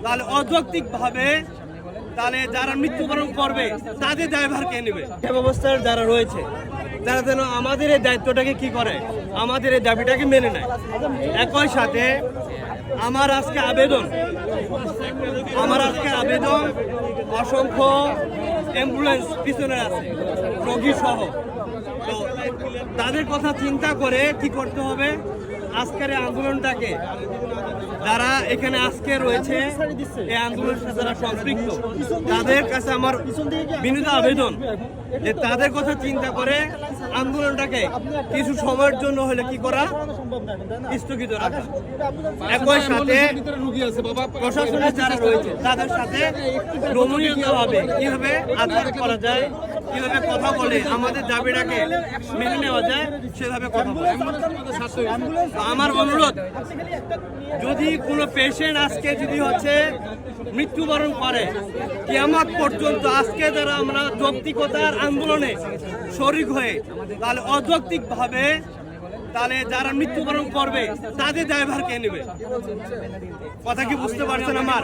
তাহলে অযৌক্তিক ভাবে তাহলে যারা মৃত্যুবরণ করবে তাদের দায়ভার কে নেবে? ব্যবস্থার যারা রয়েছে তারা যেন আমাদের এই দায়িত্বটাকে কি করে, আমাদের এই দাবিটাকে মেনে নেয়। একই সাথে আমার আজকে আবেদন অসংখ্য অ্যাম্বুলেন্স পিছনে আছে রোগী সহ, তো তাদের কথা চিন্তা করে কি করতে হবে, আজকের এই আন্দোলনটাকে যারা এখানে আজকে রয়েছে এই আন্দোলনের সাথে যারা সম্পৃক্ত তাদের কাছে আমার বিনীত আবেদন যে তাদের কথা চিন্তা করে আন্দোলনটাকে কিছু সময়ের জন্য হলে কি করা, স্থগিত রাখা। একই সাথে প্রশাসনের যারা রয়েছে তাদের সাথে নমনীয়ভাবে কিভাবে আচরণ করা যায়, কিভাবে কথা বলে আমাদের দাবিটাকে মেনে নেওয়া যায় সেভাবে কথা বলে। আমার অনুরোধ, যদি কোনো পেশেন্ট আজকে যদি মৃত্যুবরণ করে, কিয়ামত পর্যন্ত আজকে যারা আমরা যৌক্তিকতার আন্দোলনে শরিক হয়ে তাহলে অযৌক্তিক ভাবে তাহলে যারা মৃত্যুবরণ করবে তাদের দায়ভার কে নেবে? কথা কি বুঝতে পারছেন আমার?